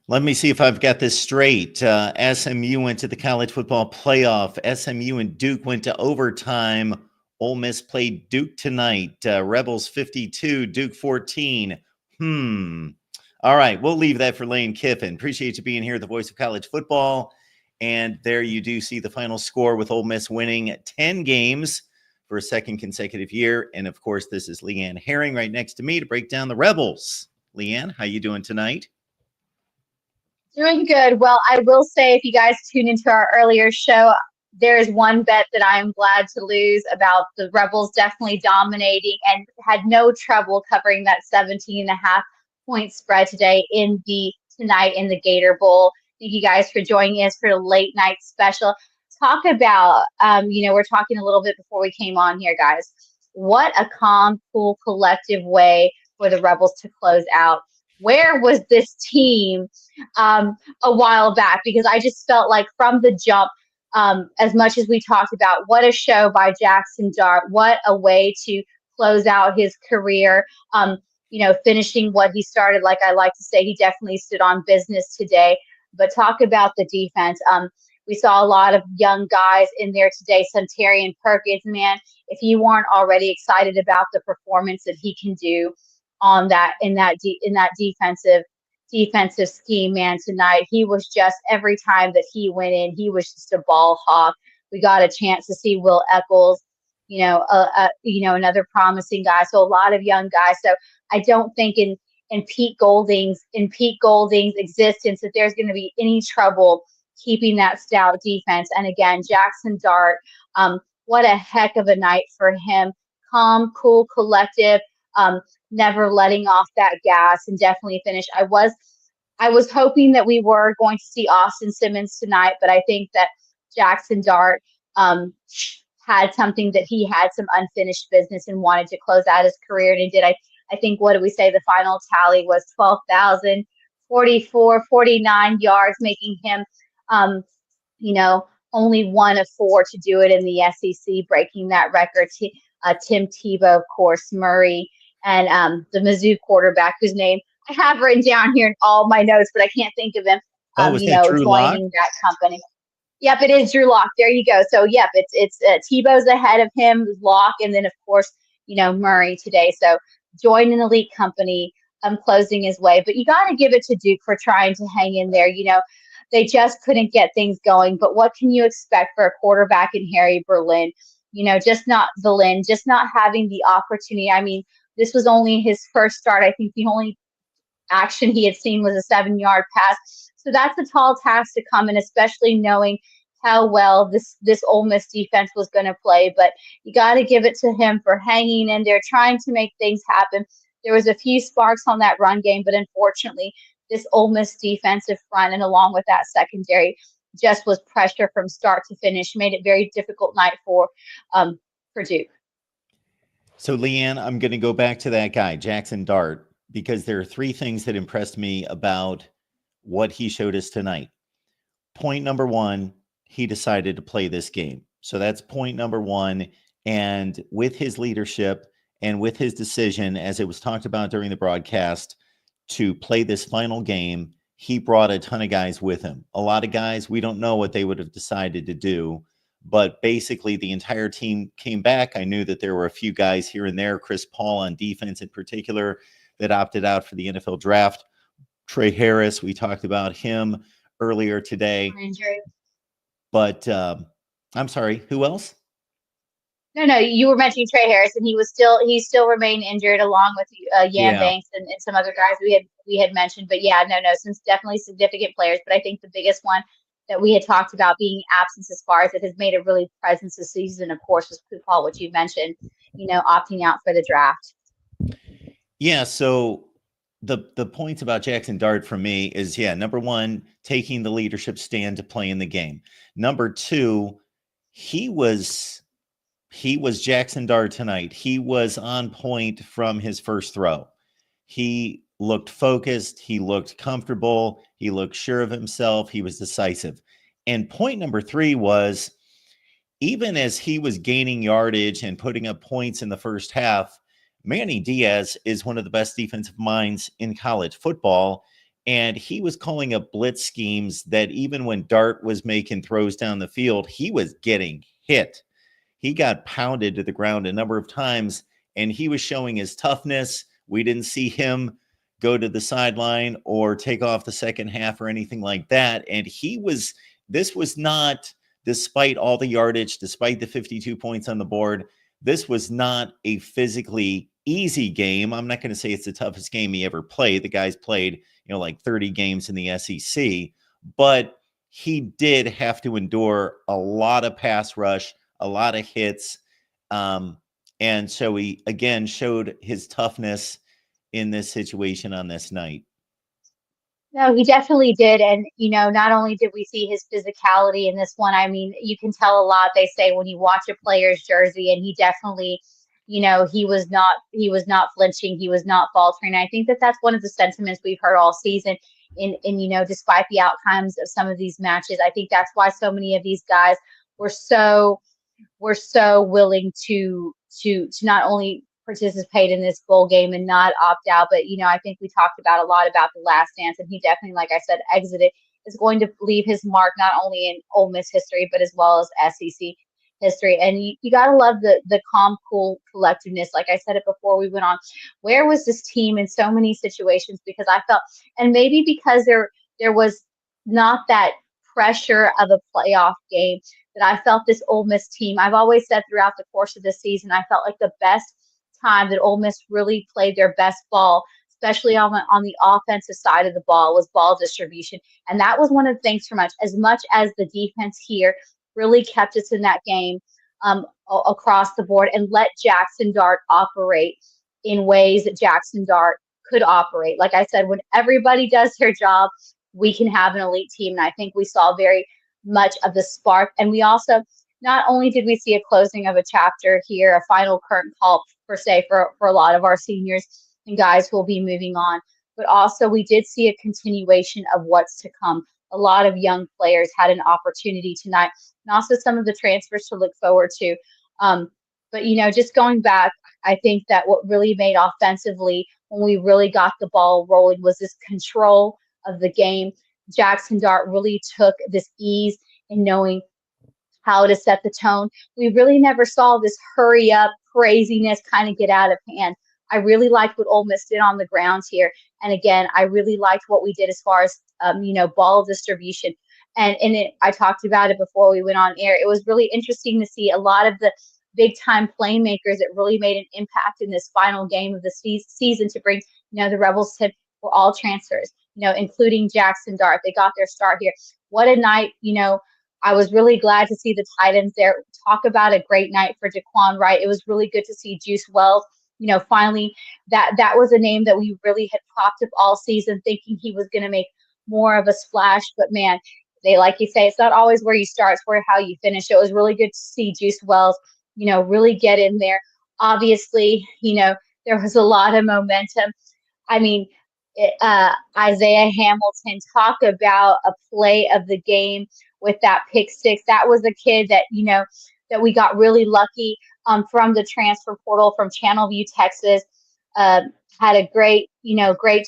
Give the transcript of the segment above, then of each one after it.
Let me see if I've got this straight. SMU went to the college football playoff. SMU and Duke went to overtime. Ole Miss played Duke tonight. Rebels 52, Duke 14. All right, we'll leave that for Lane Kiffin. Appreciate you being here, the voice of college football. And there you do see the final score with Ole Miss winning 10 games for a second consecutive year. And, of course, this is Leanne Herring right next to me to break down the Rebels. Leanne, how you doing tonight? Doing good. Well, I will say, if you guys tuned into our earlier show, there is one bet that I am glad to lose about the Rebels definitely dominating and had no trouble covering that 17.5-point spread tonight in the Gator Bowl. Thank you guys for joining us for the late night special. Talk about, we're talking a little bit before we came on here, guys. What a calm, cool, collective way for the Rebels to close out. Where was this team a while back? Because I just felt like from the jump, as much as we talked about, what a show by Jackson Dart, what a way to close out his career, finishing what he started. Like I like to say, he definitely stood on business today. But talk about the defense. We saw a lot of young guys in there today. Sunterian Perkins, man, if you weren't already excited about the performance that he can do on that in that defensive scheme, man, tonight, he was just, every time that he went in, he was just a ball hawk. We got a chance to see Will Eccles, another promising guy. So a lot of young guys. So I don't think in Pete Golding's existence that there's going to be any trouble keeping that stout defense. And again, Jackson Dart, what a heck of a night for him. Calm, cool, collective, never letting off that gas, and definitely finish. I was hoping that we were going to see Austin Simmons tonight, but I think that Jackson Dart had something, that he had some unfinished business and wanted to close out his career, and he did. I think, what did we say? The final tally was 49 yards, making him, only one of four to do it in the SEC, breaking that record. Tim Tebow, of course, Murray, and the Mizzou quarterback, whose name I have written down here in all my notes, but I can't think of him. Drew Lock? Joining that company. Yep, it is Drew Lock. There you go. So, yep, it's Tebow's ahead of him, Lock, and then, of course, Murray today. So, join an elite company, closing his way. But you got to give it to Duke for trying to hang in there. They just couldn't get things going. But what can you expect for a quarterback in Harry Berlin? Just not having the opportunity. I mean, this was only his first start. I think the only action he had seen was a 7-yard pass. So that's a tall task to come, and especially knowing how well this Ole Miss defense was going to play. But you got to give it to him for hanging in there, trying to make things happen. There was a few sparks on that run game, but unfortunately, this Ole Miss defensive front, and along with that secondary, just was pressure from start to finish, made it very difficult night for Duke. So, Leanne, I'm going to go back to that guy, Jackson Dart, because there are three things that impressed me about what he showed us tonight. Point number one, he decided to play this game. So that's point number one. And with his leadership and with his decision, as it was talked about during the broadcast, to play this final game, he brought a ton of guys with him. A lot of guys, we don't know what they would have decided to do, but basically the entire team came back. I knew that there were a few guys here and there, Chris Paul on defense in particular, that opted out for the NFL draft. Trey Harris, we talked about him earlier today. But I'm sorry, who else? No, you were mentioning Trey Harris, and he still remained injured, along with Banks and some other guys we had mentioned. But yeah, no, some definitely significant players. But I think the biggest one that we had talked about being absence, as far as it has made a really presence this season, of course, was Paul, which you mentioned, opting out for the draft. Yeah, so the points about Jackson Dart for me is, number one, taking the leadership stand to play in the game. Number two, he was Jackson Dart tonight. He was on point from his first throw. He looked focused. He looked comfortable. He looked sure of himself. He was decisive. And point number three was, even as he was gaining yardage and putting up points in the first half, Manny Diaz is one of the best defensive minds in college football. And he was calling up blitz schemes that even when Dart was making throws down the field, he was getting hit. He got pounded to the ground a number of times, and he was showing his toughness. We didn't see him go to the sideline or take off the second half or anything like that. And this was not, despite all the yardage, despite the 52 points on the board, this was not a physically easy game. I'm not going to say it's the toughest game he ever played. The guy's played, like 30 games in the SEC, but he did have to endure a lot of pass rush, a lot of hits. And so he, again, showed his toughness in this situation on this night. No, he definitely did. And, not only did we see his physicality in this one, I mean, you can tell a lot, they say, when you watch a player's jersey, and he definitely, he was not flinching. He was not faltering. I think that that's one of the sentiments we've heard all season despite the outcomes of some of these matches. I think that's why so many of these guys were so willing to not only participate in this bowl game and not opt out, but I think we talked about a lot about the last dance, and he definitely, like I said, exited, is going to leave his mark not only in Ole Miss history but as well as SEC history. And you gotta love the calm, cool collectiveness. Like I said it before we went on, where was this team in so many situations? Because I felt, and maybe because there was not that pressure of a playoff game, that I felt this Ole Miss team, I've always said throughout the course of this season, I felt like the best time that Ole Miss really played their best ball, especially on the offensive side of the ball, was ball distribution. And that was one of the things for as much as the defense here really kept us in that game across the board and let Jackson Dart operate in ways that Jackson Dart could operate. Like I said, when everybody does their job, we can have an elite team. And I think we saw very much of the spark. And we also, not only did we see a closing of a chapter here, a final curtain call per se for a lot of our seniors and guys who will be moving on, but also we did see a continuation of what's to come. A lot of young players had an opportunity tonight, and also some of the transfers to look forward to. But just going back, I think that what really made offensively, when we really got the ball rolling, was this control of the game. Jackson Dart really took this ease in knowing how to set the tone. We really never saw this hurry up craziness kind of get out of hand. I really liked what Ole Miss did on the ground here. And again, I really liked what we did as far as, ball distribution. And I talked about it before we went on air. It was really interesting to see a lot of the big time playmakers that really made an impact in this final game of the season to bring, the Rebels to, were all transfers, including Jackson Dart. They got their start here. What a night, I was really glad to see the tight ends there. Talk about a great night for Jaquan Wright. It was really good to see Juice Wells. Finally, that was a name that we really had propped up all season, thinking he was going to make more of a splash. But man, they, like you say, it's not always where you start, it's where how you finish. It was really good to see Juice Wells, really get in there. Obviously, there was a lot of momentum. I mean, Isaiah Hamilton, talk about a play of the game with that pick six. That was a kid that, that we got really lucky from the transfer portal from Channelview, Texas. Had a great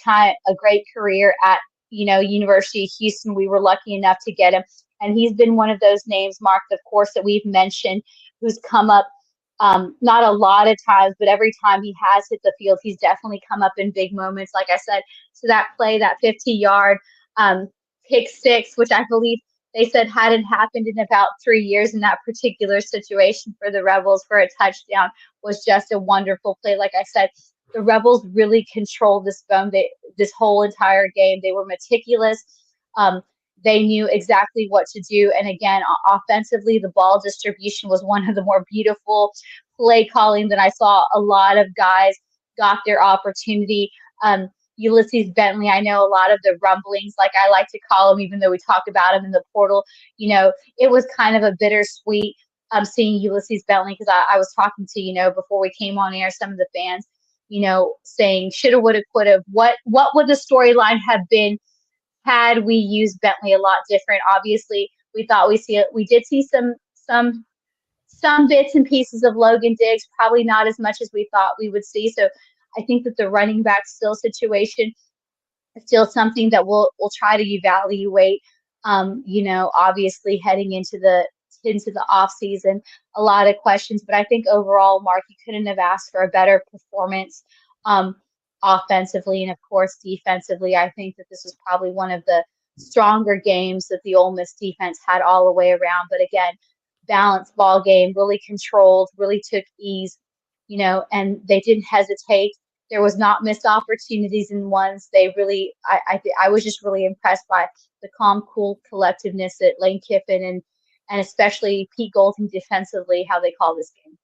time, a great career at, University of Houston. We were lucky enough to get him. And he's been one of those names, Mark, of course, that we've mentioned, who's come up not a lot of times, but every time he has hit the field, he's definitely come up in big moments. Like I said, so that play, that 50-yard pick six, which I believe they said hadn't happened in about 3 years in that particular situation for the Rebels for a touchdown, was just a wonderful play. Like I said, the Rebels really controlled this whole entire game. They were meticulous. They knew exactly what to do. And again, offensively, the ball distribution was one of the more beautiful play calling that I saw. A lot of guys got their opportunity. Ulysses Bentley, I know a lot of the rumblings, like I like to call him, even though we talked about him in the portal, it was kind of a bittersweet seeing Ulysses Bentley, because I was talking to, before we came on air, some of the fans, saying shoulda, woulda, coulda. What would the storyline have been had we used Bentley a lot different? Obviously, we thought we did see some bits and pieces of Logan Diggs, probably not as much as we thought we would see. So I think that the running back still situation still something that we'll try to evaluate. Obviously heading into the off season, a lot of questions, but I think overall, Mark, you couldn't have asked for a better performance, um, offensively and of course defensively. I think that this was probably one of the stronger games that the Ole Miss defense had all the way around. But again, balanced ball game, really controlled, really took ease, and they didn't hesitate. There was not missed opportunities in ones. They really, I was just really impressed by the calm, cool collectiveness that Lane Kiffin and especially Pete Golding defensively, how they call this game.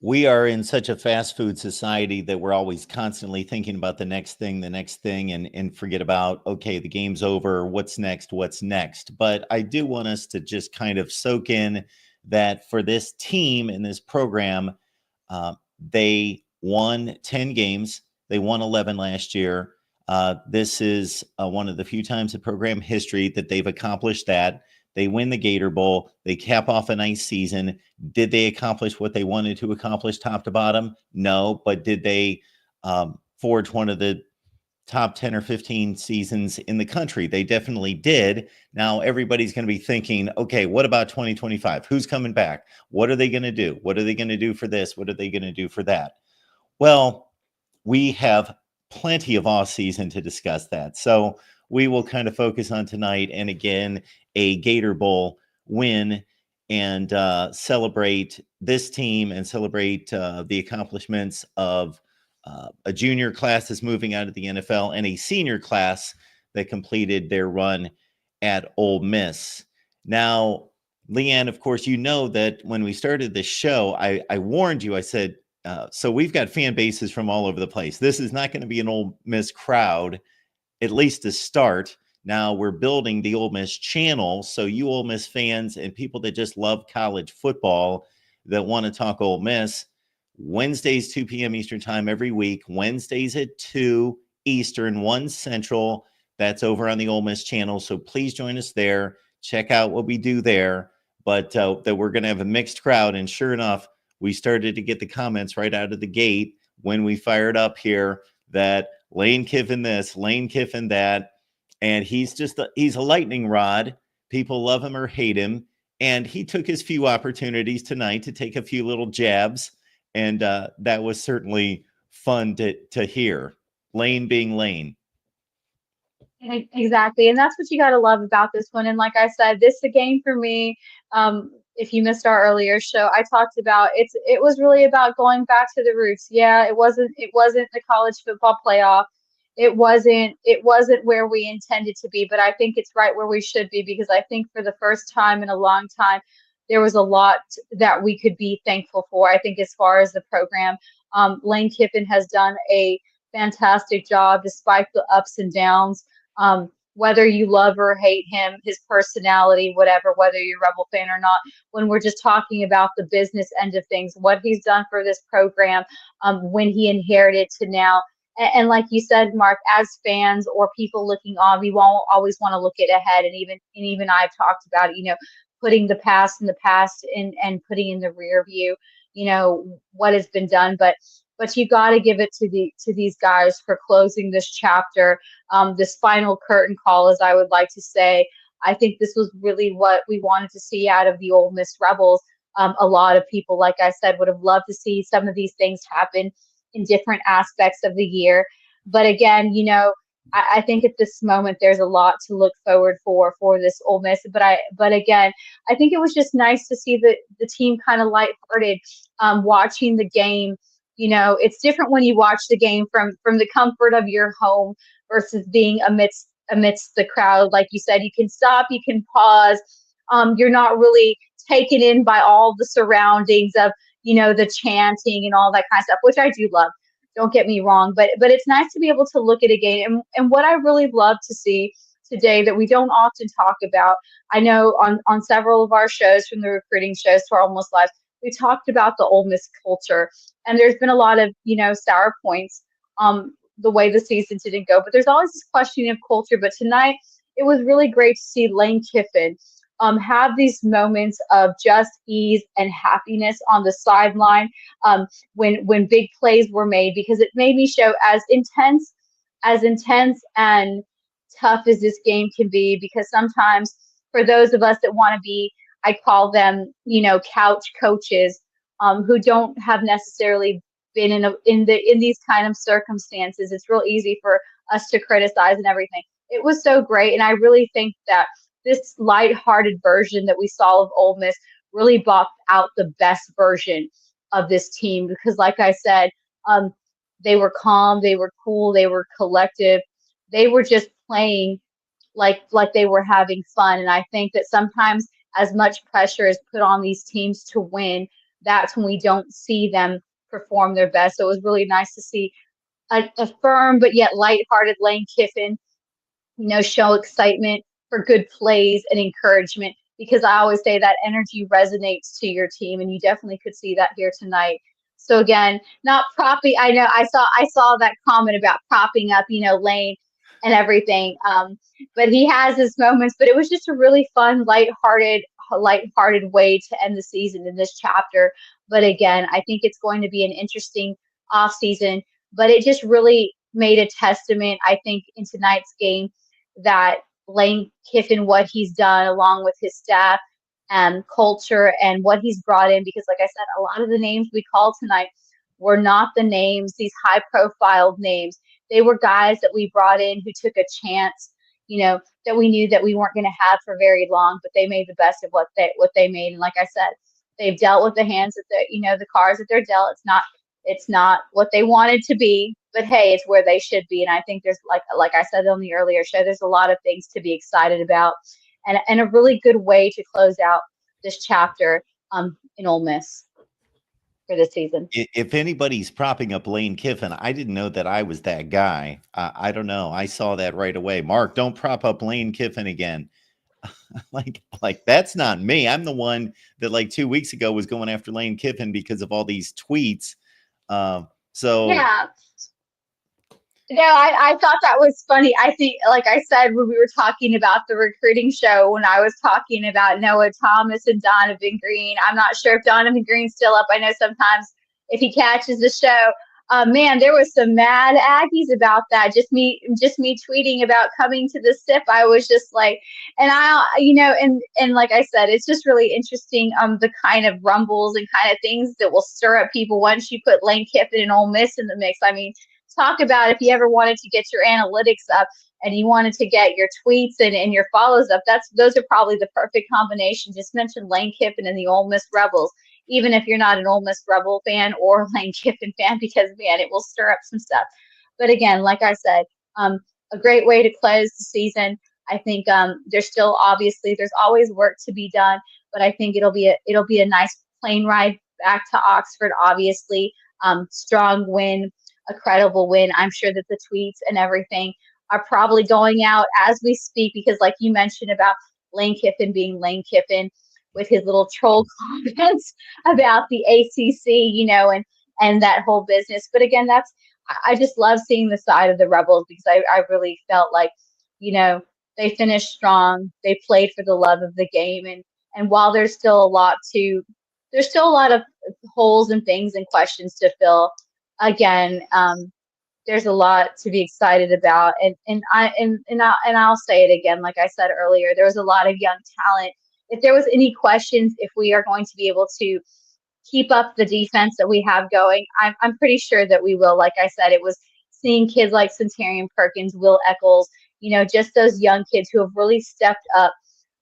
We are in such a fast food society that we're always constantly thinking about the next thing, and forget about, okay, the game's over. What's next? But I do want us to just kind of soak in that for this team in this program, they won 10 games. They won 11 last year. This is one of the few times in program history that they've accomplished that. They win the Gator Bowl. They cap off a nice season. Did they accomplish what they wanted to accomplish top to bottom? No. But did they forge one of the top 10 or 15 seasons in the country? They definitely did. Now everybody's going to be thinking, okay, what about 2025? Who's coming back? What are they going to do? What are they going to do for this? What are they going to do for that? Well, we have plenty of off season to discuss that. So we will kind of focus on tonight, and again, a Gator Bowl win, and celebrate this team and celebrate the accomplishments of a junior class that's moving out of the NFL and a senior class that completed their run at Ole Miss. Now, Leanne, of course, you know that when we started this show, I warned you. I said, so we've got fan bases from all over the place. This is not going to be an Ole Miss crowd, at least to start. Now we're building the Ole Miss channel. So you Ole Miss fans and people that just love college football that want to talk Ole Miss, Wednesdays, 2 p.m. Eastern time every week, Wednesdays at 2 Eastern, 1 Central. That's over on the Ole Miss channel. So please join us there. Check out what we do there. But that we're going to have a mixed crowd. And sure enough, we started to get the comments right out of the gate when we fired up here that Lane Kiffin this, Lane Kiffin that, and he's a lightning rod. People love him or hate him, and he took his few opportunities tonight to take a few little jabs, and that was certainly fun to hear. Lane being Lane. Exactly, and that's what you got to love about this one. And like I said, this is a game for me. If you missed our earlier show, I talked about it was really about going back to the roots. Yeah, it wasn't the college football playoff. It wasn't where we intended to be, but I think it's right where we should be, because I think for the first time in a long time, there was a lot that we could be thankful for. I think as far as the program, Lane Kiffin has done a fantastic job despite the ups and downs. Whether you love or hate him, his personality, whatever, whether you're a Rebel fan or not, when we're just talking about the business end of things, what he's done for this program, when he inherited to now. And like you said, Mark, as fans or people looking on, we won't always want to look it ahead. And even I've talked about it, putting the past in the past and putting in the rear view, what has been done. But you got to give it to these guys for closing this chapter, this final curtain call, as I would like to say. I think this was really what we wanted to see out of the Ole Miss Rebels. A lot of people, like I said, would have loved to see some of these things happen in different aspects of the year. But again, I think at this moment there's a lot to look forward for this Ole Miss. But again, I think it was just nice to see the team kind of lighthearted, watching the game. It's different when you watch the game from the comfort of your home versus being amidst the crowd. Like you said, you can stop, you can pause. You're not really taken in by all the surroundings of, the chanting and all that kind of stuff, which I do love. Don't get me wrong, but it's nice to be able to look at a game. And what I really love to see today that we don't often talk about, I know on several of our shows, from the recruiting shows to our Almost Live, we talked about the Ole Miss culture, and there's been a lot of, sour points, the way the season didn't go, but there's always this question of culture. But tonight, it was really great to see Lane Kiffin have these moments of just ease and happiness on the sideline, when big plays were made, because it made me show as intense as intense and tough as this game can be, because sometimes for those of us that want to be, I call them, couch coaches, who don't have necessarily been in these kind of circumstances. It's real easy for us to criticize and everything. It was so great, and I really think that this lighthearted version that we saw of Ole Miss really brought out the best version of this team, because, like I said, they were calm, they were cool, they were collective, they were just playing like they were having fun. And I think that sometimes, as much pressure is put on these teams to win, that's when we don't see them perform their best. So it was really nice to see a firm but yet lighthearted Lane Kiffin, show excitement for good plays and encouragement, because I always say that energy resonates to your team, and you definitely could see that here tonight. So again, not propping. I know I saw that comment about propping up, Lane and everything. But he has his moments. But it was just a really fun, lighthearted way to end the season in this chapter. But again, I think it's going to be an interesting off season. But it just really made a testament, I think, in tonight's game, that Lane Kiffin, what he's done along with his staff and culture and what he's brought in, because like I said, a lot of the names we called tonight were not the names, these high profile names. They were guys that we brought in who took a chance, that we knew that we weren't going to have for very long, but they made the best of what they made. And like I said, they've dealt with the hands that the cards that they're dealt. It's not what they wanted to be, but hey, it's where they should be. And I think there's, like I said on the earlier show, there's a lot of things to be excited about, and a really good way to close out this chapter in Ole Miss for this season. If anybody's propping up Lane Kiffin, I didn't know that I was that guy. I don't know. I saw that right away. Mark, don't prop up Lane Kiffin again. like that's not me. I'm the one that like 2 weeks ago was going after Lane Kiffin because of all these tweets. So yeah. No, I thought that was funny. I think, like I said, when we were talking about the recruiting show, when I was talking about Noah Thomas and Donovan Green, I'm not sure if Donovan Green's still up. I know sometimes if he catches the show, man, there was some mad Aggies about that. Just me tweeting about coming to the SIP. I was just like, and and like I said, it's just really interesting. The kind of rumbles and kind of things that will stir up people once you put Lane Kiffin and Ole Miss in the mix. I mean, talk about if you ever wanted to get your analytics up and you wanted to get your tweets and your follows up, those are probably the perfect combination. Just mention Lane Kiffin and the Ole Miss Rebels, even if you're not an Ole Miss Rebel fan or Lane Kiffin fan, because man, it will stir up some stuff. But again, like I said, a great way to close the season. I think there's always work to be done, but I think it'll be a nice plane ride back to Oxford. Obviously, strong win, a credible win. I'm sure that the tweets and everything are probably going out as we speak, because like you mentioned about Lane Kiffin being Lane Kiffin with his little troll comments about the ACC, and that whole business. But again, I just love seeing the side of the Rebels, because I really felt like, they finished strong. They played for the love of the game. And while there's still a lot of holes and things and questions to fill, again, there's a lot to be excited about, and I'll say it again, like I said earlier, there was a lot of young talent. If there was any questions, if we are going to be able to keep up the defense that we have going, I'm pretty sure that we will. Like I said, it was seeing kids like Centurion Perkins, Will Eccles, just those young kids who have really stepped up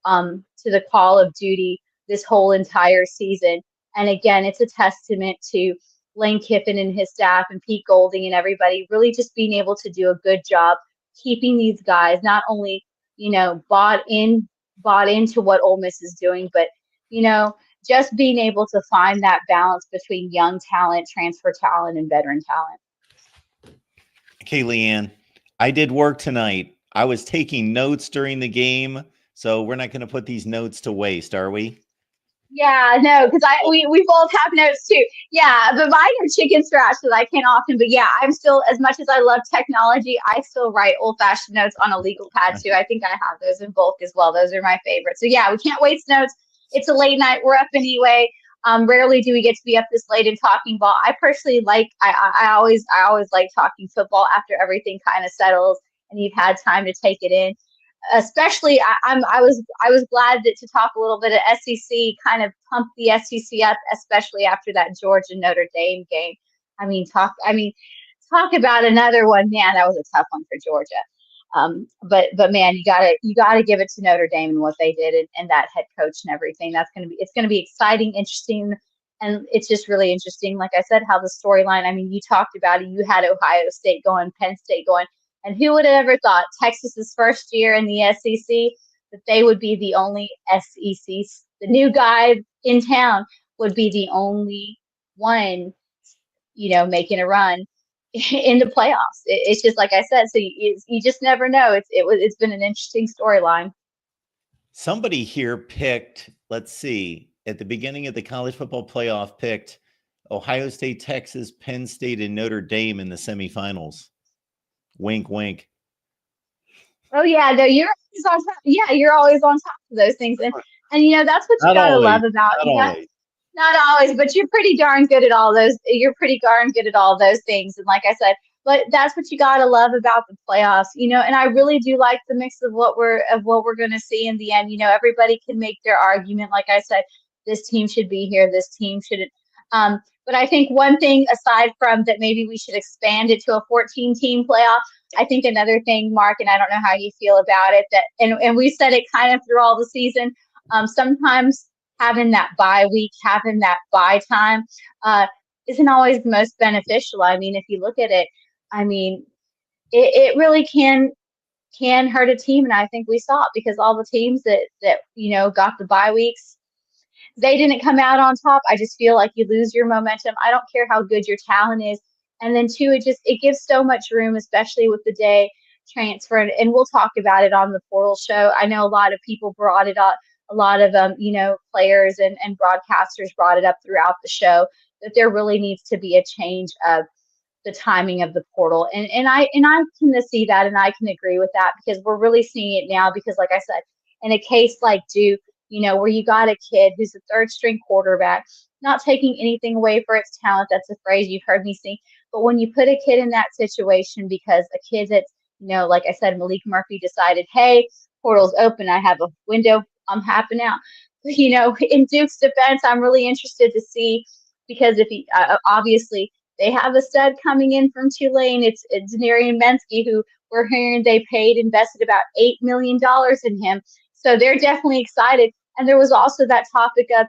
to the call of duty this whole entire season. And again, it's a testament to Lane Kiffin and his staff and Pete Golding and everybody really just being able to do a good job keeping these guys not only, bought into what Ole Miss is doing, but, just being able to find that balance between young talent, transfer talent, and veteran talent. Okay, Leanne, I did work tonight. I was taking notes during the game, so we're not going to put these notes to waste, are we? Yeah, no, because we both have notes too. Yeah, but mine are chicken scratch that I can't often. But yeah, I'm still, as much as I love technology, I still write old-fashioned notes on a legal pad too. I think I have those in bulk as well. Those are my favorites. So yeah, we can't waste notes. It's a late night. We're up anyway. Rarely do we get to be up this late and talking ball. I personally I always like talking football after everything kind of settles and you've had time to take it in. Especially, I was glad that to talk a little bit of SEC, kind of pump the SEC up, especially after that Georgia Notre Dame game. Talk about another one, man. That was a tough one for Georgia. But man, you gotta give it to Notre Dame and what they did and that head coach and everything. It's gonna be exciting, interesting, and it's just really interesting. Like I said, how the storyline. I mean, you talked about it. You had Ohio State going, Penn State going, and who would have ever thought Texas's first year in the SEC that they would be the only SEC, the new guy in town would be the only one, making a run in the playoffs. It's just like I said. So you just never know. It's been an interesting storyline. Somebody here picked, let's see, at the beginning of the college football playoff, picked Ohio State, Texas, Penn State, and Notre Dame in the semifinals. Wink, wink. Oh yeah, no, you're always on top. Yeah, you're always on top of those things, and that's what you Not gotta always. love about Not you. always. Not always, but you're pretty darn good at all those. You're pretty darn good at all those things. And like I said, but that's what you gotta love about the playoffs, and I really do like the mix of what we're gonna see in the end. Everybody can make their argument. Like I said, this team should be here, this team shouldn't. But I think one thing aside from that, maybe we should expand it to a 14-team playoff. I think another thing, Mark, and I don't know how you feel about it, that and we said it kind of through all the season. Sometimes having that bye week, having that bye time, isn't always the most beneficial. I mean, if you look at it, I mean, it really can hurt a team, and I think we saw it because all the teams that got the bye weeks, they didn't come out on top. I just feel like you lose your momentum. I don't care how good your talent is. And then two, it gives so much room, especially with the day transfer. And we'll talk about it on the portal show. I know a lot of people brought it up. A lot of players and broadcasters brought it up throughout the show that there really needs to be a change of the timing of the portal. And I can see that, and I can agree with that because we're really seeing it now. Because like I said, in a case like Duke, where you got a kid who's a third string quarterback, not taking anything away for its talent. That's a phrase you've heard me sing. But when you put a kid in that situation, because a kid that's, like I said, Malik Murphy decided, hey, portal's open. I have a window. I'm hopping out. In Duke's defense, I'm really interested to see, because if he obviously they have a stud coming in from Tulane. It's Darian Mensky, who we're hearing they invested about $8 million in him. So they're definitely excited. And there was also that topic of,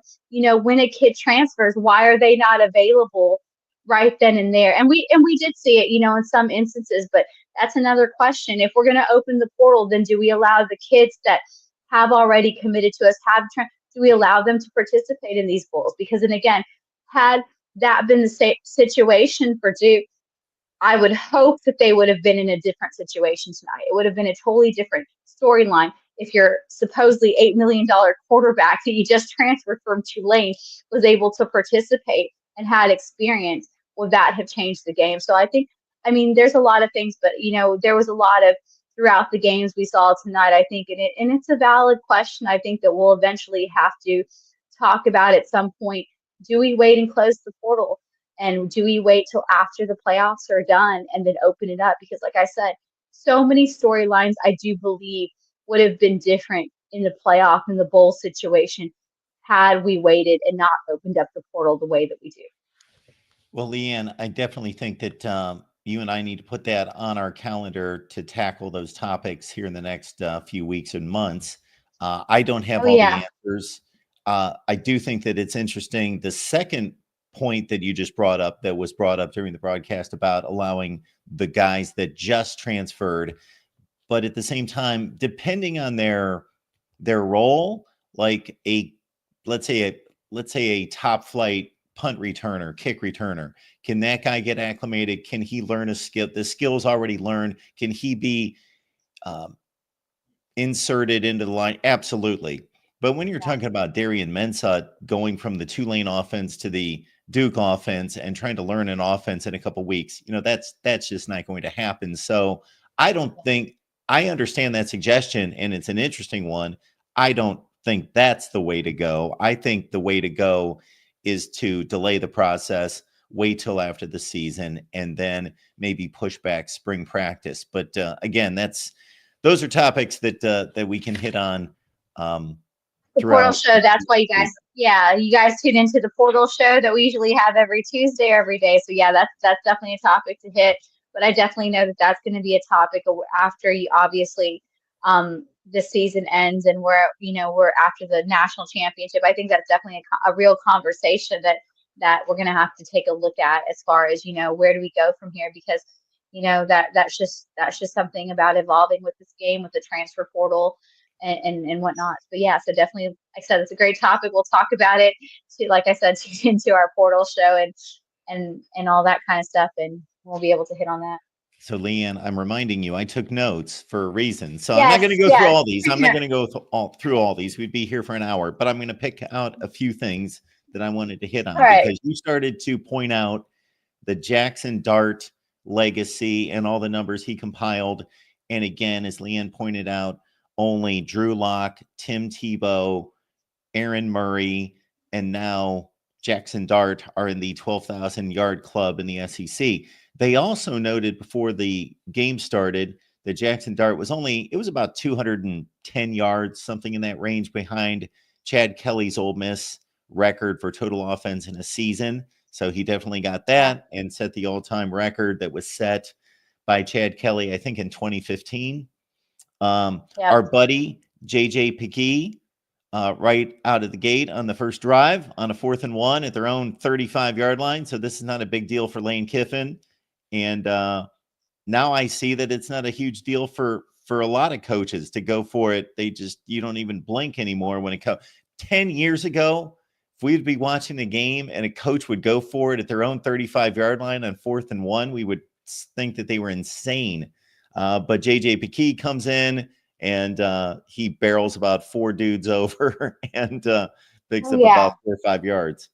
when a kid transfers, why are they not available right then and there? And we did see it, in some instances, but that's another question. If we're going to open the portal, then do we allow the kids that have already committed to us, do we allow them to participate in these bowls? Because, and again, had that been the situation for Duke, I would hope that they would have been in a different situation tonight. It would have been a totally different storyline if your supposedly $8 million quarterback that you just transferred from Tulane was able to participate and had experience. Would that have changed the game? So I think, there's a lot of things, but there was a lot of throughout the games we saw tonight. I think, and it's a valid question. I think that we'll eventually have to talk about at some point. Do we wait and close the portal? And do we wait till after the playoffs are done and then open it up? Because like I said, so many storylines I do believe would have been different in the playoff and the bowl situation had we waited and not opened up the portal the way that we do. Well, Leanne, I definitely think that you and I need to put that on our calendar to tackle those topics here in the next few weeks and months. I don't have all the answers. I do think that it's interesting. The second point that you just brought up, that was brought up during the broadcast, about allowing the guys that just transferred, but at the same time, depending on their role, like let's say a top flight punt returner, kick returner, can that guy get acclimated? Can he learn a skill? The skill's already learned. Can he be inserted into the line? Absolutely. But when you're talking about Darian Mensah going from the Tulane offense to the Duke offense and trying to learn an offense in a couple of weeks, that's just not going to happen. So I understand that suggestion, and it's an interesting one. I don't think that's the way to go. I think the way to go is to delay the process, wait till after the season, and then maybe push back spring practice. But again, those are topics that we can hit on The Portal throughout. Show. That's why you guys tune into the Portal Show that we usually have every Tuesday, every day. So yeah, that's definitely a topic to hit. But I definitely know that that's going to be a topic after you obviously the season ends and we're after the national championship. I think that's definitely a real conversation that we're going to have to take a look at as far as where do we go from here, because that's just something about evolving with this game, with the transfer portal and whatnot. But yeah, so definitely, like I said, it's a great topic. We'll talk about it like I said, into our portal show and all that kind of stuff, and we'll be able to hit on that. So, Leanne, I'm reminding you, I took notes for a reason. So I'm not Yes, going to go through yes. all these. I'm not going to go through all these. We'd be here for an hour, but I'm going to pick out a few things that I wanted to hit on All right. because you started to point out the Jackson Dart legacy and all the numbers he compiled. And again, as Leanne pointed out, only Drew Lock, Tim Tebow, Aaron Murray, and now Jackson Dart are in the 12,000 yard club in the SEC. They also noted before the game started that Jackson Dart was about 210 yards, something in that range, behind Chad Kelly's Ole Miss record for total offense in a season. So he definitely got that and set the all-time record that was set by Chad Kelly, I think, in 2015. Our buddy, JJ Pegues, right out of the gate on the first drive on a 4th and 1 at their own 35-yard line. So this is not a big deal for Lane Kiffin. And now I see that it's not a huge deal for a lot of coaches to go for it. You don't even blink anymore when it comes. 10 years ago, if we'd be watching a game and a coach would go for it at their own 35-yard line on 4th and 1, we would think that they were insane. But JJ Pegues comes in and he barrels about 4 dudes over and picks up about 4 or 5 yards.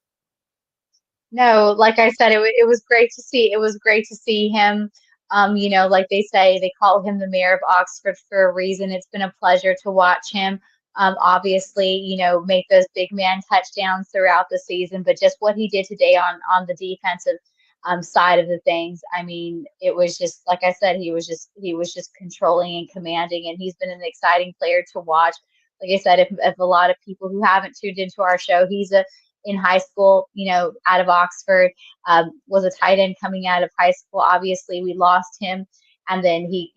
No, like I said, it was great to see. It was great to see him. Like they say, they call him the mayor of Oxford for a reason. It's been a pleasure to watch him. Obviously, make those big man touchdowns throughout the season, but just what he did today on the defensive side of the things. I mean, it was just like I said, he was just controlling and commanding, and he's been an exciting player to watch. Like I said, if a lot of people who haven't tuned into our show, he's in high school, out of Oxford, was a tight end coming out of high school. Obviously, we lost him, and then he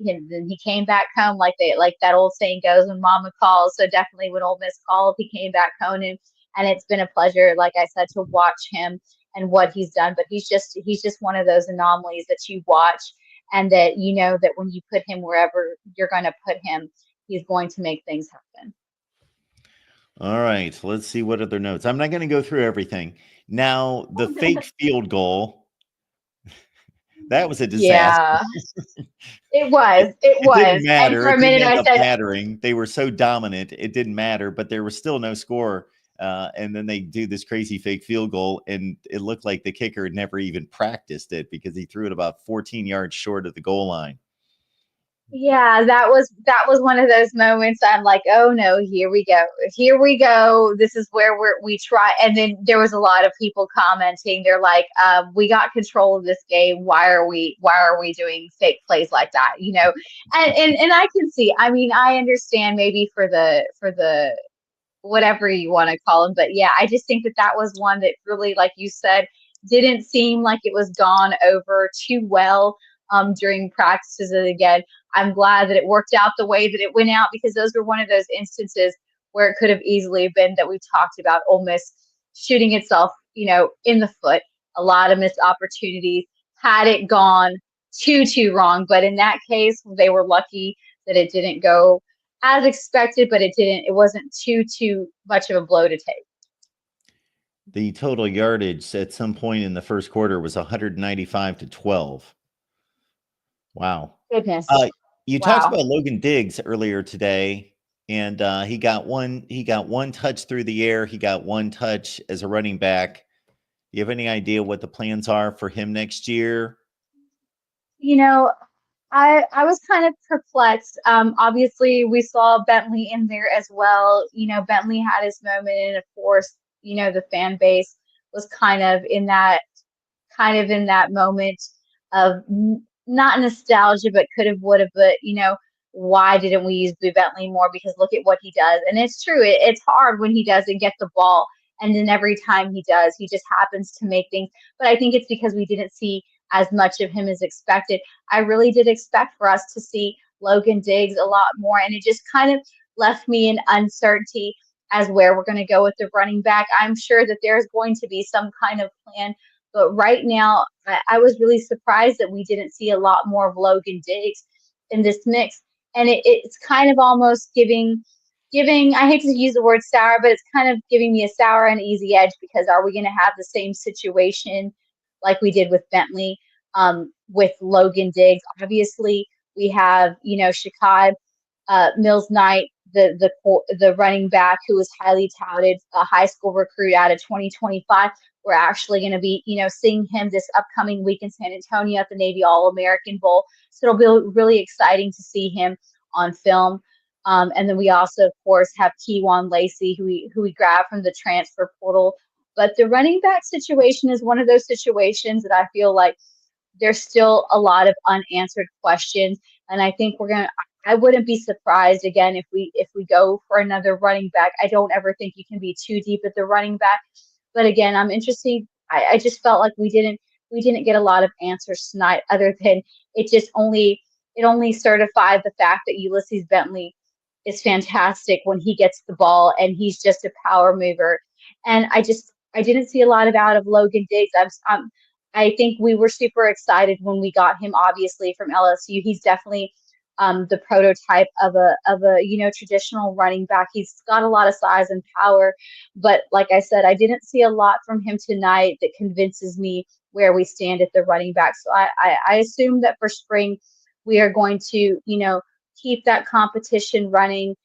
came back home, like that old saying goes, when Mama calls. So definitely, when Ole Miss called, he came back home, and it's been a pleasure, like I said, to watch him and what he's done. But he's just one of those anomalies that you watch, and that that when you put him wherever you're going to put him, he's going to make things happen. All right, let's see what other notes. I'm not going to go through everything. Now, the fake field goal, that was a disaster. Yeah, it was. It didn't matter. And for a minute, minute, I said, mattering. They were so dominant, it didn't matter, but there was still no score. And then they do this crazy fake field goal, and it looked like the kicker had never even practiced it because he threw it about 14 yards short of the goal line. Yeah, that was one of those moments. I'm like, oh no, here we go. This is where we try. And then there was a lot of people commenting. They're like, we got control of this game. Why are we doing fake plays like that? And I can see. I mean, I understand maybe for the whatever you want to call them, but yeah, I just think that was one that really, like you said, didn't seem like it was gone over too well during practices. And again, I'm glad that it worked out the way that it went out, because those were one of those instances where it could have easily been that we talked about Ole Miss shooting itself, in the foot. A lot of missed opportunities had it gone too wrong. But in that case, they were lucky that it didn't go as expected, but it wasn't too much of a blow to take. The total yardage at some point in the first quarter was 195-12. Wow. Goodness. You talked about Logan Diggs earlier today, and he got one touch through the air. He got one touch as a running back. Do you have any idea what the plans are for him next year? I was kind of perplexed. Obviously, we saw Bentley in there as well. Bentley had his moment, and of course, the fan base was kind of in that moment of not nostalgia, but could have, would have, but why didn't we use Blue Bentley more? Because look at what he does. And it's true. It's hard when he doesn't get the ball. And then every time he does, he just happens to make things. But I think it's because we didn't see as much of him as expected. I really did expect for us to see Logan Diggs a lot more. And it just kind of left me in uncertainty as where we're going to go with the running back. I'm sure that there's going to be some kind of plan. But right now, I was really surprised that we didn't see a lot more of Logan Diggs in this mix. And it's kind of almost giving, I hate to use the word sour, but it's kind of giving me a sour and easy edge, because are we going to have the same situation like we did with Bentley, with Logan Diggs? Obviously, we have, Shakai Mills Knight, the running back who was highly touted, a high school recruit out of 2025. We're actually going to be, seeing him this upcoming week in San Antonio at the Navy All-American Bowl. So it'll be really exciting to see him on film. And then we also, of course, have Keywan Lacey, who we grabbed from the transfer portal. But the running back situation is one of those situations that I feel like there's still a lot of unanswered questions. And I think I wouldn't be surprised again if we go for another running back. I don't ever think you can be too deep at the running back. But again, I'm interested. I just felt like we didn't get a lot of answers tonight, other than it only certified the fact that Ulysses Bentley is fantastic when he gets the ball, and he's just a power mover. And I didn't see a lot out of Logan Diggs. I think we were super excited when we got him, obviously, from LSU. He's definitely the prototype of a traditional running back. He's got a lot of size and power, but like I said, I didn't see a lot from him tonight that convinces me where we stand at the running back. So I assume that for spring we are going to keep that competition running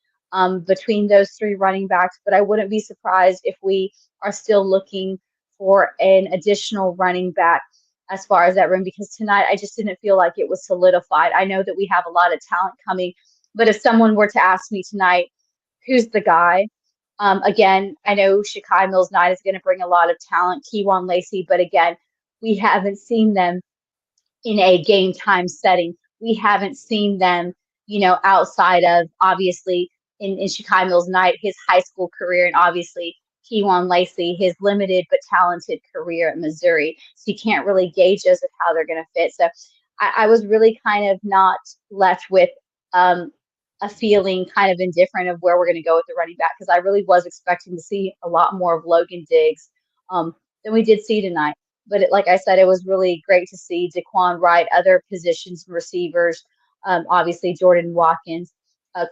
between those three running backs. But I wouldn't be surprised if we are still looking for an additional running back as far as that room, because tonight I just didn't feel like it was solidified. I know that we have a lot of talent coming, but if someone were to ask me tonight, who's the guy? Again, I know Shakai Mills Knight is going to bring a lot of talent, Keywan Lacey, but again, we haven't seen them in a game time setting. We haven't seen them, outside of, obviously, in Shakai Mills Knight, his high school career, and obviously Keywan Lacey, his limited but talented career at Missouri. So you can't really gauge us of how they're going to fit. So I was really kind of not left with a feeling kind of indifferent of where we're going to go with the running back, because I really was expecting to see a lot more of Logan Diggs than we did see tonight. But like I said, it was really great to see Daquan Wright, other positions, receivers, obviously Jordan Watkins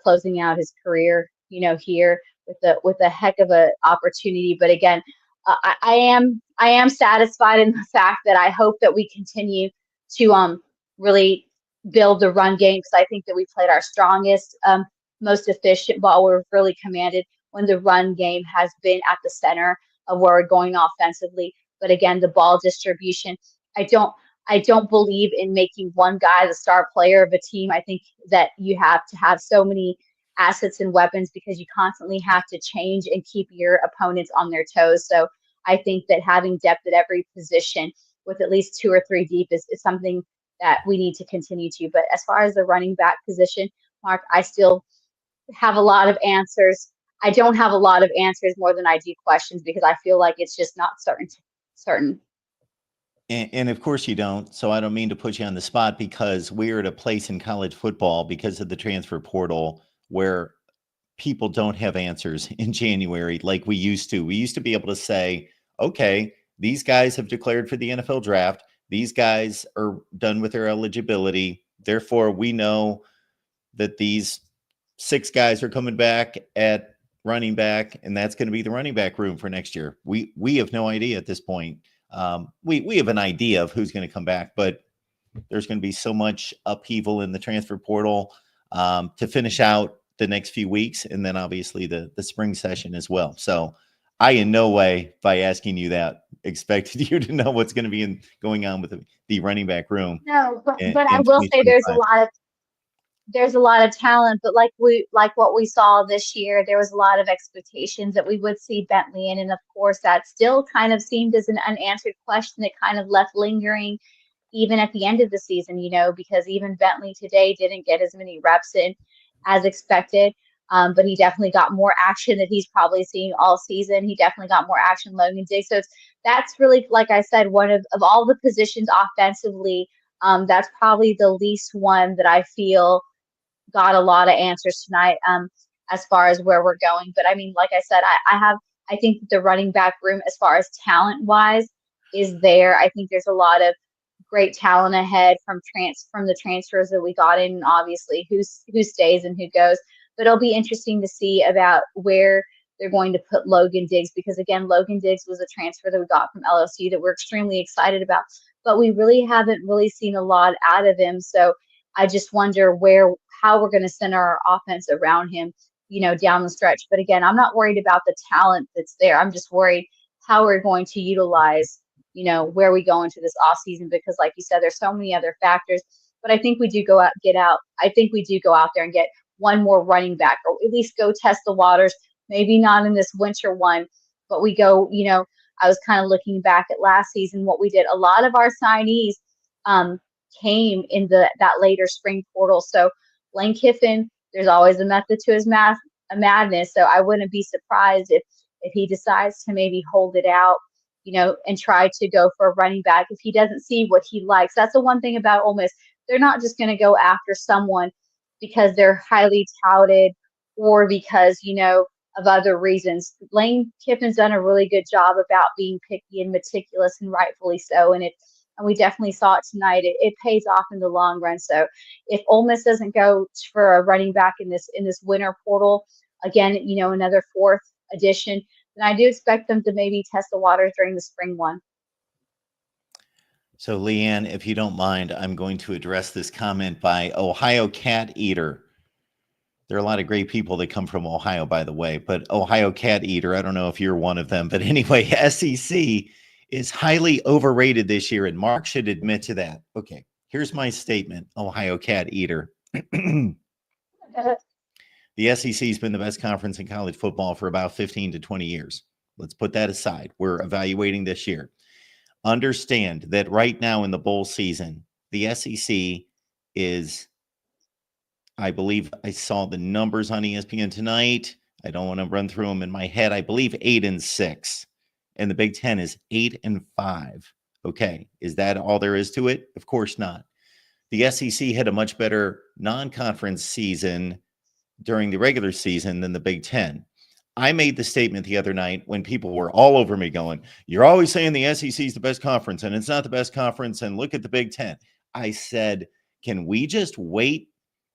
closing out his career, here with a heck of an opportunity. But again, I am satisfied in the fact that I hope that we continue to really build the run game, because I think that we played our strongest, most efficient ball. We're really commanded when the run game has been at the center of where we're going offensively. But again, the ball distribution, I don't believe in making one guy the star player of a team. I think that you have to have so many assets and weapons, because you constantly have to change and keep your opponents on their toes. So I think that having depth at every position with at least 2 or 3 deep is something that we need to continue to. But as far as the running back position, Mark, I still have a lot of answers. I don't have a lot of answers more than I do questions, because I feel like it's just not certain. And of course you don't. So I don't mean to put you on the spot, because we're at a place in college football, because of the transfer portal, where people don't have answers in January like we used to. We used to be able to say, okay, these guys have declared for the NFL draft. These guys are done with their eligibility. Therefore, we know that these 6 guys are coming back at running back, and that's going to be the running back room for next year. We have no idea at this point. We have an idea of who's going to come back, but there's going to be so much upheaval in the transfer portal to finish out the next few weeks, and then obviously the spring session as well. So I in no way, by asking you that, expected you to know what's going to be going on with the running back room. No, but I will say there's a lot of there's a lot of talent, but like what we saw this year, there was a lot of expectations that we would see Bentley in, and of course that still kind of seemed as an unanswered question that kind of left lingering even at the end of the season, because even Bentley today didn't get as many reps in as expected. But he definitely got more action that he's probably seen all season. He definitely got more action Logan Diggs. So that's really, like I said, one of all the positions offensively, that's probably the least one that I feel got a lot of answers tonight, as far as where we're going. But I mean, like I said, I think the running back room, as far as talent wise, is there. I think there's a lot of great talent ahead from the transfers that we got in, and obviously who stays and who goes. But it'll be interesting to see about where they're going to put Logan Diggs, because again, Logan Diggs was a transfer that we got from LSU that we're extremely excited about, but we really haven't really seen a lot out of him. So I just wonder how we're going to center our offense around him, down the stretch. But again, I'm not worried about the talent that's there. I'm just worried how we're going to utilize, where we go into this off season, because like you said, there's so many other factors. But I think we do I think we do go out there and get one more running back, or at least go test the waters. Maybe not in this winter one, but we go, I was kind of looking back at last season, what we did. A lot of our signees came in that later spring portal. So Lane Kiffin, there's always a method to his madness. So I wouldn't be surprised if he decides to maybe hold it out, and try to go for a running back if he doesn't see what he likes. That's the one thing about Ole Miss. They're not just going to go after someone because they're highly touted or because, of other reasons. Lane Kiffin's done a really good job about being picky and meticulous, and rightfully so. And we definitely saw it tonight. It pays off in the long run. So if Ole Miss doesn't go for a running back in this winter portal, again, another fourth edition, then I do expect them to maybe test the waters during the spring one. So, Leanne, if you don't mind, I'm going to address this comment by Ohio Cat Eater. There are a lot of great people that come from Ohio, by the way, but Ohio Cat Eater, I don't know if you're one of them, but anyway, SEC is highly overrated this year, and Mark should admit to that. Okay, here's my statement, Ohio Cat Eater. The SEC has been the best conference in college football for about 15 to 20 years. Let's put that aside. We're evaluating this year. Understand that right now in the bowl season, the SEC is, I believe I saw the numbers on ESPN tonight. I don't want to run through them in my head. I believe 8-6, and the Big Ten is 8-5. Okay, is that all there is to it? Of course not. The SEC had a much better non-conference season during the regular season than the Big Ten. I made the statement the other night when people were all over me going, you're always saying the SEC is the best conference, and it's not the best conference, and look at the Big Ten. I said, can we just wait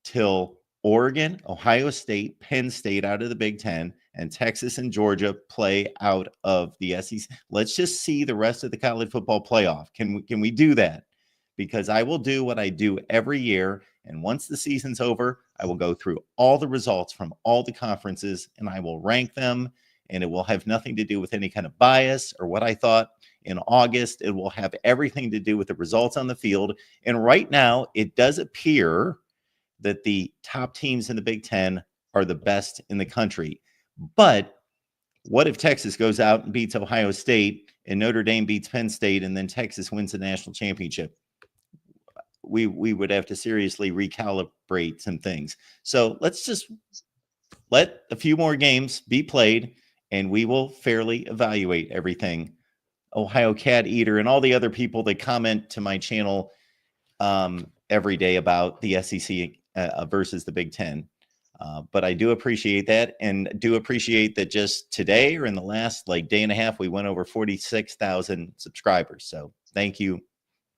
till Oregon, Ohio State, Penn State out of the Big Ten, and Texas and Georgia play out of the SEC? Let's just see the rest of the college football playoff. Can we do that? Because I will do what I do every year, and once the season's over, I will go through all the results from all the conferences, and I will rank them, and it will have nothing to do with any kind of bias or what I thought in August. It will have everything to do with the results on the field. And right now, it does appear that the top teams in the Big Ten are the best in the country. But what if Texas goes out and beats Ohio State, and Notre Dame beats Penn State, and then Texas wins the national championship? We would have to seriously recalibrate some things. So let's just let a few more games be played, and we will fairly evaluate everything. Ohio Cat Eater and all the other people that comment to my channel every day about the SEC versus the Big Ten. But I do appreciate that, and do appreciate that just today or in the last day and a half, we went over 46,000 subscribers. So thank you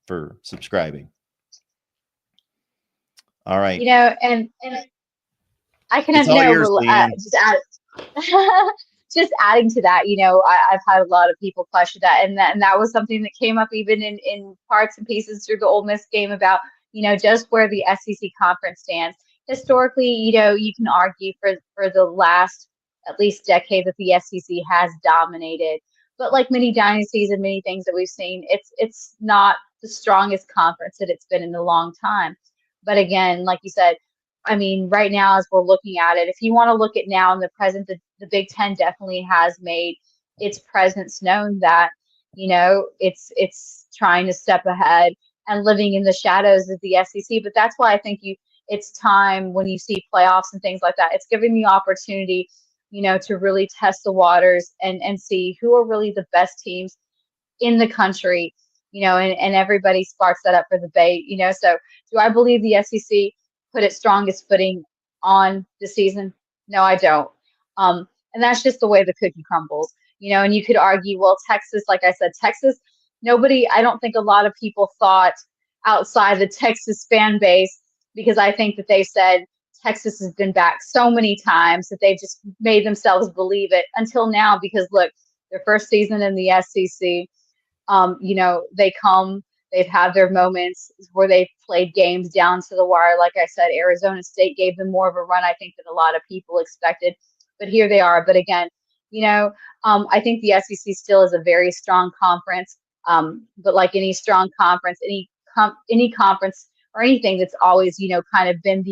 for subscribing. All right. And I can just adding to that, I've had a lot of people question that, and that was something that came up even in parts and pieces through the Ole Miss game about, just where the SEC conference stands. Historically, you can argue for the last at least decade that the SEC has dominated, but like many dynasties and many things that we've seen, it's not the strongest conference that it's been in a long time. But again, like you said, I mean, right now, as we're looking at it, if you want to look at now in the present, the Big Ten definitely has made its presence known that, it's trying to step ahead and living in the shadows of the SEC. But that's why I think it's time when you see playoffs and things like that, it's giving the opportunity, to really test the waters and see who are really the best teams in the country, and everybody sparks that up for debate, So do I believe the SEC put its strongest footing on the season? No, I don't. And that's just the way the cookie crumbles, and you could argue, well, Texas, like I said, Texas, I don't think a lot of people thought outside the Texas fan base, because I think that they said Texas has been back so many times that they've just made themselves believe it until now, because look, their first season in the SEC, they've had their moments where they've played games down to the wire. Like I said, Arizona State gave them more of a run, I think, than a lot of people expected. But here they are. But again, I think the SEC still is a very strong conference. But like any strong conference, any conference or anything that's always, kind of been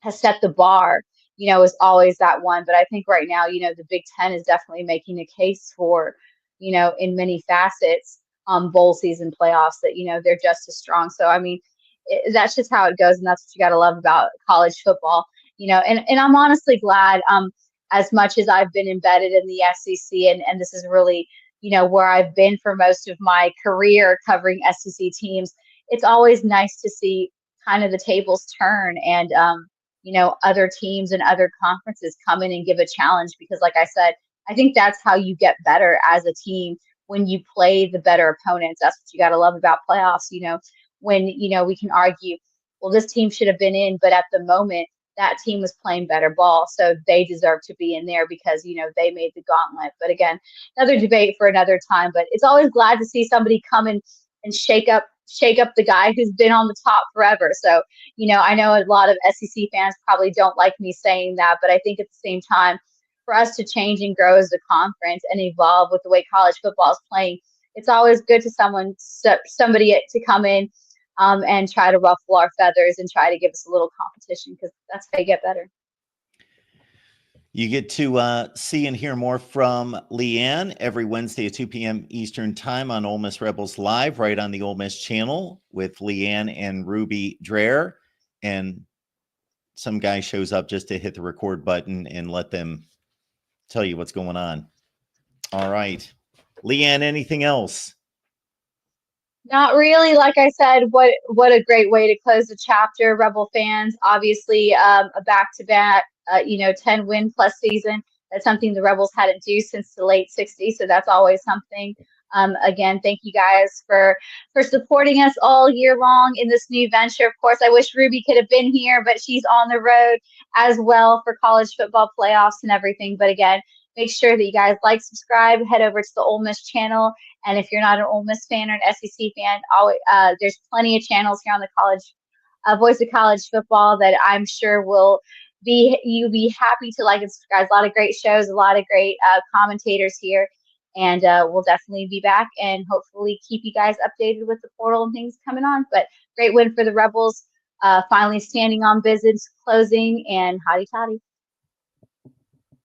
has set the bar, is always that one. But I think right now, the Big Ten is definitely making a case for, in many facets, bowl season playoffs that, they're just as strong. So, I mean, that's just how it goes. And that's what you got to love about college football, and I'm honestly glad, as much as I've been embedded in the SEC, and this is really, where I've been for most of my career covering SEC teams, it's always nice to see kind of the tables turn and, other teams and other conferences come in and give a challenge, because like I said, I think that's how you get better as a team, when you play the better opponents. That's what you got to love about playoffs, when, we can argue, well, this team should have been in, but at the moment that team was playing better ball, so they deserve to be in there because, they made the gauntlet. But again, another debate for another time, but it's always glad to see somebody come in and shake up the guy who's been on the top forever. So, I know a lot of SEC fans probably don't like me saying that, but I think at the same time, for us to change and grow as a conference and evolve with the way college football is playing, it's always good to somebody to come in, and try to ruffle our feathers and try to give us a little competition, because that's how you get better. You get to see and hear more from Leanne every Wednesday at 2 p.m. Eastern Time on Ole Miss Rebels Live, right on the Ole Miss channel, with Leanne and Ruby Dreher. And some guy shows up just to hit the record button and let them tell you what's going on. All right. Leanne, anything else? Not really. Like I said, what a great way to close the chapter, Rebel fans. Obviously, a back-to-back, 10-win plus season. That's something the Rebels hadn't do since the late 60s, so that's always something. Again, thank you guys for supporting us all year long in this new venture. Of course, I wish Ruby could have been here, but she's on the road as well for college football playoffs and everything. But again, make sure that you guys like, subscribe, head over to the Ole Miss channel. And if you're not an Ole Miss fan or an SEC fan, there's plenty of channels here on the Voice of College Football that I'm sure will you'll be happy to like and subscribe. A lot of great shows, a lot of great commentators here. And we'll definitely be back and hopefully keep you guys updated with the portal and things coming on. But great win for the Rebels, finally standing on business, closing, and hotty toddy.